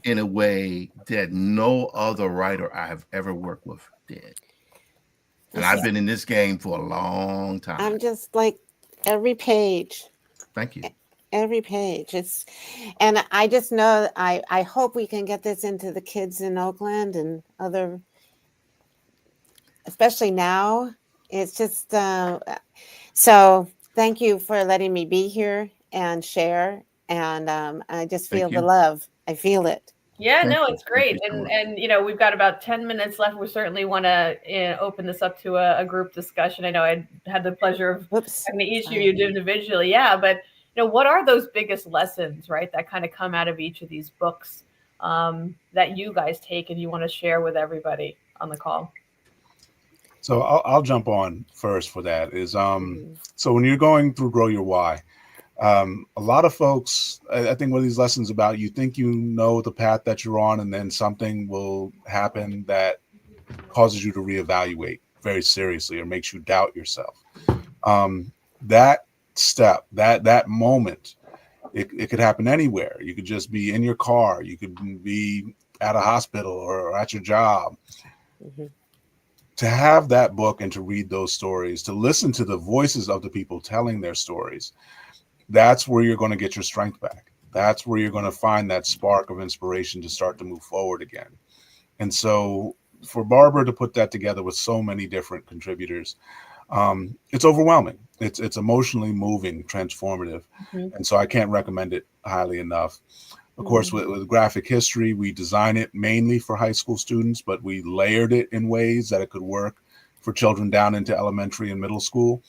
in a way that no other writer I have ever worked with did. And I've been in this game for a long time. I'm just like every page. Thank you. Every page. And I just know I hope we can get this into the kids in Oakland and other, especially now. It's just so thank you for letting me be here and share. And I just feel the love. I feel it. Yeah, no, it's great. And we've got about 10 minutes left. We certainly want to open this up to a group discussion. I know I had the pleasure of talking to each of you individually. Yeah, but what are those biggest lessons, right, that kind of come out of each of these books that you guys take and you want to share with everybody on the call? So I'll jump on first for that. So when you're going through Grow Your Why, a lot of folks, I think one of these lessons about you think you know the path that you're on, and then something will happen that causes you to reevaluate very seriously or makes you doubt yourself. That step, that moment, it could happen anywhere. You could just be in your car. You could be at a hospital or at your job. Mm-hmm. To have that book and to read those stories, to listen to the voices of the people telling their stories, that's where you're going to get your strength back. That's where you're going to find that spark of inspiration to start to move forward again. And so for Barbara to put that together with so many different contributors, it's overwhelming. It's emotionally moving, transformative. Mm-hmm. And so I can't recommend it highly enough. Of course, with graphic history, we design it mainly for high school students, but we layered it in ways that it could work for children down into elementary and middle school.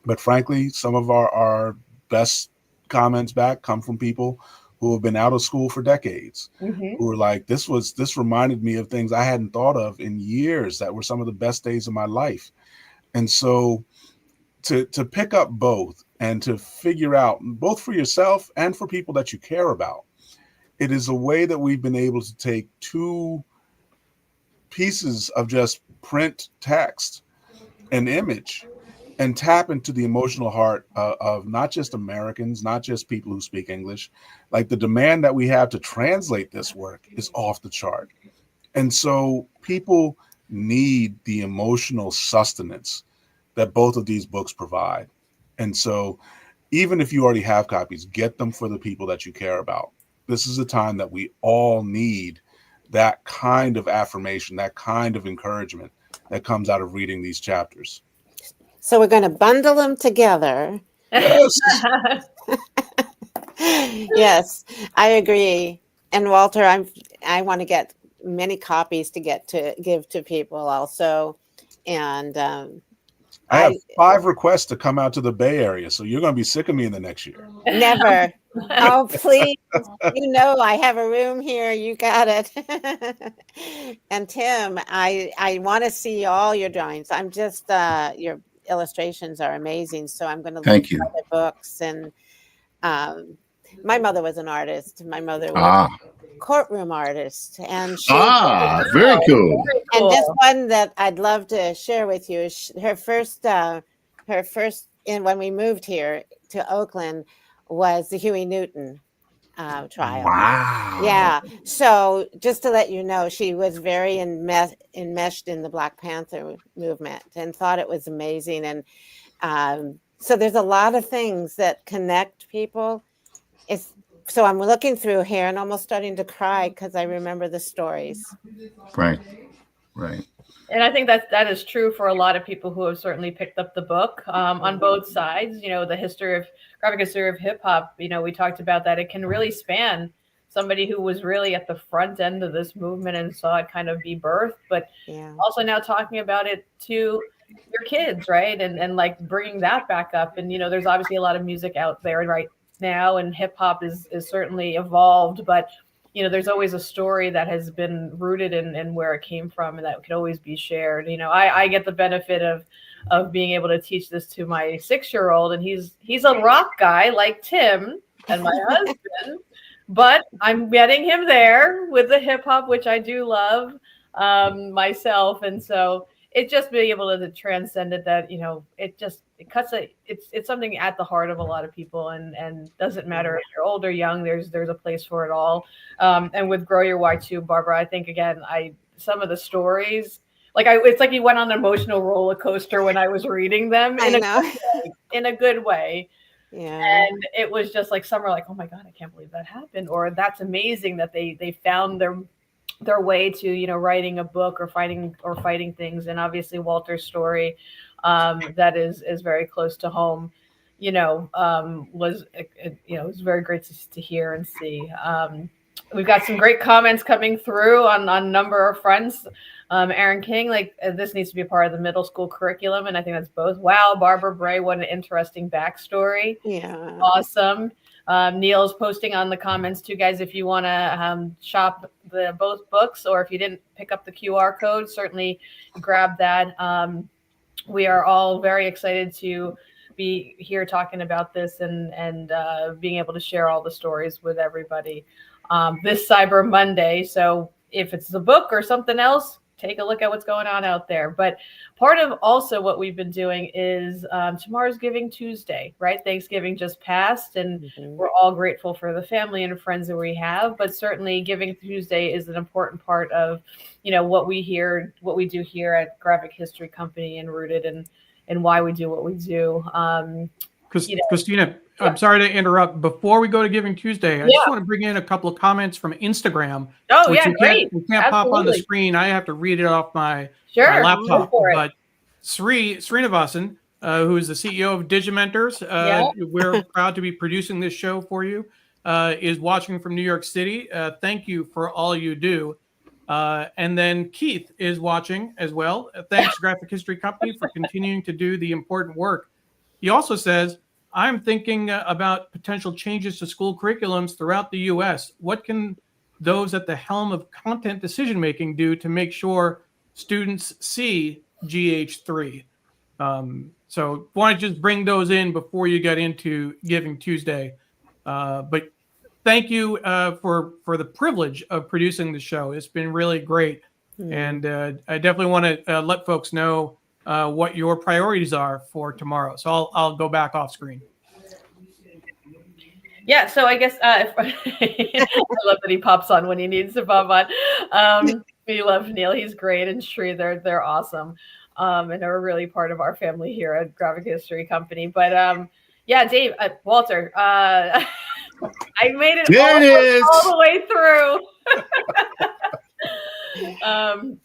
But frankly, some of our best comments back come from people who have been out of school for decades, who are like, this reminded me of things I hadn't thought of in years that were some of the best days of my life. And so to pick up both and to figure out, both for yourself and for people that you care about. It is a way that we've been able to take two pieces of just print text, an image, and tap into the emotional heart of not just Americans, not just people who speak English. Like, the demand that we have to translate this work is off the chart. And so people need the emotional sustenance that both of these books provide. And so even if you already have copies, get them for the people that you care about. This is a time that we all need that kind of affirmation, that kind of encouragement that comes out of reading these chapters. So we're going to bundle them together. Yes. Yes, I agree. And Walter, I want to get many copies to give to people also. And I have 5 requests to come out to the Bay Area, so you're going to be sick of me in the next year. Never. Oh, please. You know, I have a room here. You got it. And Tim, I want to see all your drawings. I'm just, your illustrations are amazing. So I'm going to look at the books. And my mother was an artist. My mother was a courtroom artist. And she very cool. And this one that I'd love to share with you is her first, when we moved here to Oakland, was the Huey Newton trial. Wow. Yeah. So just to let you know, she was very enmeshed in the Black Panther movement and thought it was amazing. And so there's a lot of things that connect people. So I'm looking through here and almost starting to cry because I remember the stories. Right. And I think that is true for a lot of people who have certainly picked up the book on both sides. You know, the graphic history of hip hop, you know, we talked about that. It can really span somebody who was really at the front end of this movement and saw it kind of be birthed, but also now talking about it to your kids, right? And like bringing that back up. And, you know, there's obviously a lot of music out there right now, and hip hop is certainly evolved, but you know, there's always a story that has been rooted in where it came from, and that could always be shared. You know, I get the benefit of being able to teach this to my 6-year-old, and he's a rock guy like Tim and my husband, but I'm getting him there with the hip hop, which I do love myself. And so it just being able to transcend it, that, you know, it's something at the heart of a lot of people, and doesn't matter if you're old or young, there's a place for it all. And with Grow Your Why too, Barbara, I think again, some of the stories, it's like you went on an emotional roller coaster when I was reading them in a good way. Yeah. And it was just like, some are like, oh my God, I can't believe that happened. Or that's amazing that they found their way to, you know, writing a book or fighting things. And obviously Walter's story, that is very close to home, you know, was very great to hear and see. We've got some great comments coming through on a number of fronts. Aaron King, this needs to be a part of the middle school curriculum. And I think that's both. Wow, Barbara Bray, what an interesting backstory. Yeah. Awesome. Neil's posting on the comments too, guys, if you want to shop both books, or if you didn't pick up the QR code, certainly grab that. We are all very excited to be here talking about this and being able to share all the stories with everybody this Cyber Monday. So if it's the book or something else, take a look at what's going on out there. But part of also what we've been doing is tomorrow's Giving Tuesday, right? Thanksgiving just passed, and we're all grateful for the family and friends that we have. But certainly Giving Tuesday is an important part of, you know, what we do here at Graphic History Company, and rooted in why we do what we do. Christina, I'm sorry to interrupt. Before we go to Giving Tuesday, I just want to bring in a couple of comments from Instagram. Oh, yeah, great. We can't pop on the screen. I have to read it off my laptop. But Srinivasan, who is the CEO of Digimentors, we're proud to be producing this show for you, is watching from New York City. Thank you for all you do. And then Keith is watching as well. Thanks, Graphic History Company, for continuing to do the important work. He also says, I'm thinking about potential changes to school curriculums throughout the U.S. What can those at the helm of content decision-making do to make sure students see GH3? So want to just bring those in before you get into Giving Tuesday. But thank you for the privilege of producing the show. It's been really great. And I definitely want to let folks know what your priorities are for tomorrow. So I'll go back off screen. Yeah, so I guess I love that he pops on when he needs to pop on. We love Neil; he's great, and Sri, they're awesome, and they're really part of our family here at Graphic History Company. But yeah, Dave, Walter, I made it all the way through.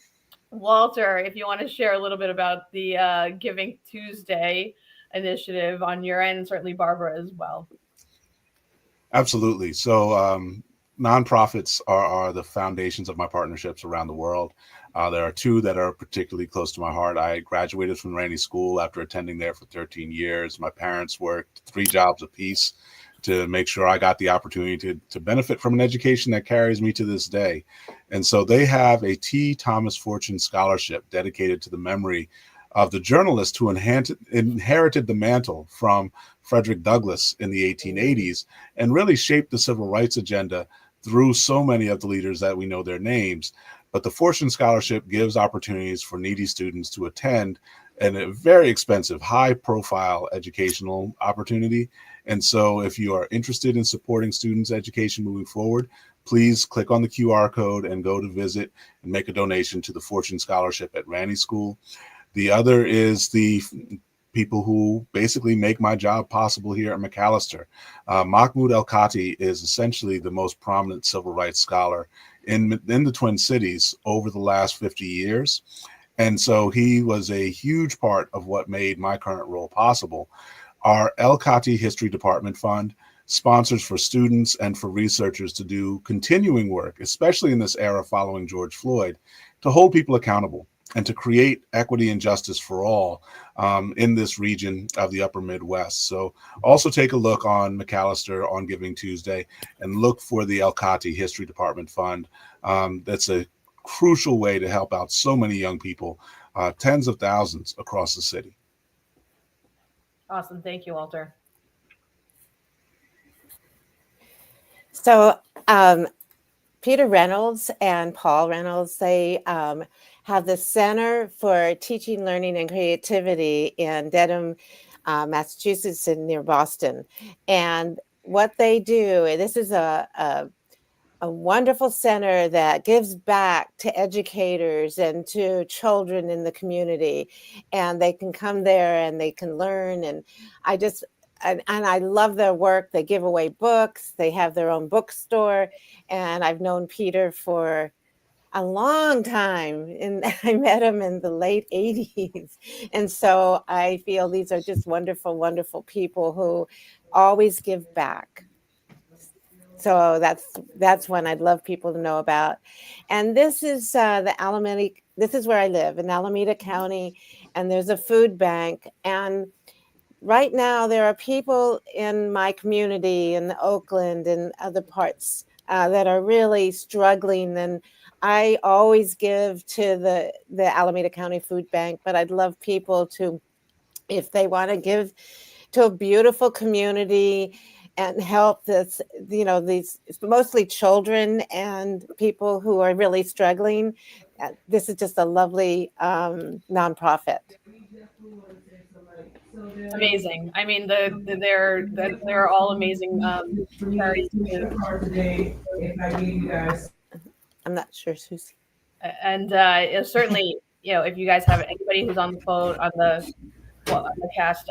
Walter, if you want to share a little bit about the Giving Tuesday initiative on your end, and certainly Barbara as well. Absolutely. So nonprofits are the foundations of my partnerships around the world. There are two that are particularly close to my heart. I graduated from Randy School after attending there for 13 years. My parents worked 3 jobs apiece to make sure I got the opportunity to benefit from an education that carries me to this day. And so they have a T. Thomas Fortune Scholarship dedicated to the memory of the journalist who inherited the mantle from Frederick Douglass in the 1880s and really shaped the civil rights agenda through so many of the leaders that we know their names. But the Fortune Scholarship gives opportunities for needy students to attend and a very expensive, high-profile educational opportunity. And so if you are interested in supporting students' education moving forward, please click on the QR code and go to visit and make a donation to the Fortune Scholarship at Randy School. The other is the people who basically make my job possible here at Macalester. Mahmoud El-Kati is essentially the most prominent civil rights scholar in the Twin Cities over the last 50 years. And so he was a huge part of what made my current role possible. Our El-Kati History Department Fund sponsors for students and for researchers to do continuing work, especially in this era following George Floyd, to hold people accountable and to create equity and justice for all in this region of the upper Midwest. So also take a look on Macalester on Giving Tuesday and look for the El-Kati History Department Fund. That's a crucial way to help out so many young people, tens of thousands across the city. Awesome. Thank you, Walter. So Peter Reynolds and Paul Reynolds, they have the Center for Teaching, Learning, and Creativity in Dedham, Massachusetts, and near Boston. And what they do, this is a wonderful center that gives back to educators and to children in the community. And they can come there and they can learn. And I love their work. They give away books. They have their own bookstore. And I've known Peter for a long time. And I met him in the late 80s. And so I feel these are just wonderful, wonderful people who always give back. So that's one I'd love people to know about. And this is the Alameda. This is where I live in Alameda County. And there's a food bank. And right now, there are people in my community in Oakland and other parts that are really struggling. And I always give to the Alameda County Food Bank, but I'd love people to, if they want to give to a beautiful community and help this, these mostly children and people who are really struggling. This is just a lovely nonprofit. Amazing. I mean, they're all amazing charities. I'm not sure who's. And certainly, if you guys have anybody who's on the phone on the cast,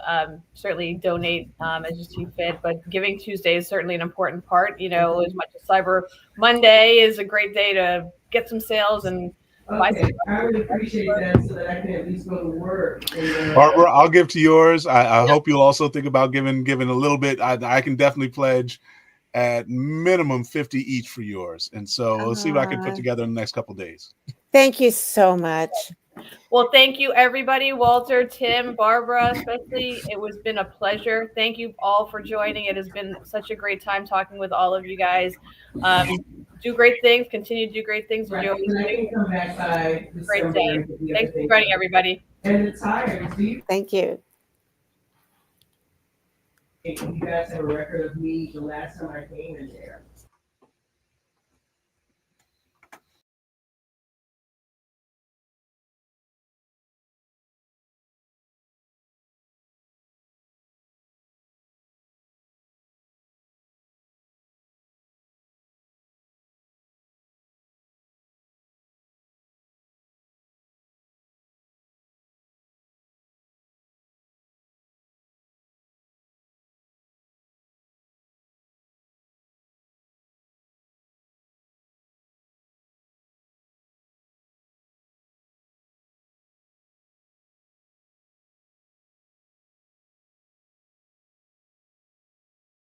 certainly donate as you see fit. But Giving Tuesday is certainly an important part. As much as Cyber Monday is a great day to get some sales and. Okay, I really appreciate that so that I can at least go to work. Barbara, I'll give to yours. I hope you'll also think about giving a little bit. I can definitely pledge at minimum 50 each for yours. And so we'll see what I can put together in the next couple of days. Thank you so much. Well, thank you, everybody. Walter, Tim, Barbara, especially. It has been a pleasure. Thank you all for joining. It has been such a great time talking with all of you guys. Do great things. Continue to do great things. Right. Come back by great day. Thanks for joining, everybody. And the tires, Thank you. you guys have a record of me the last time I came in there?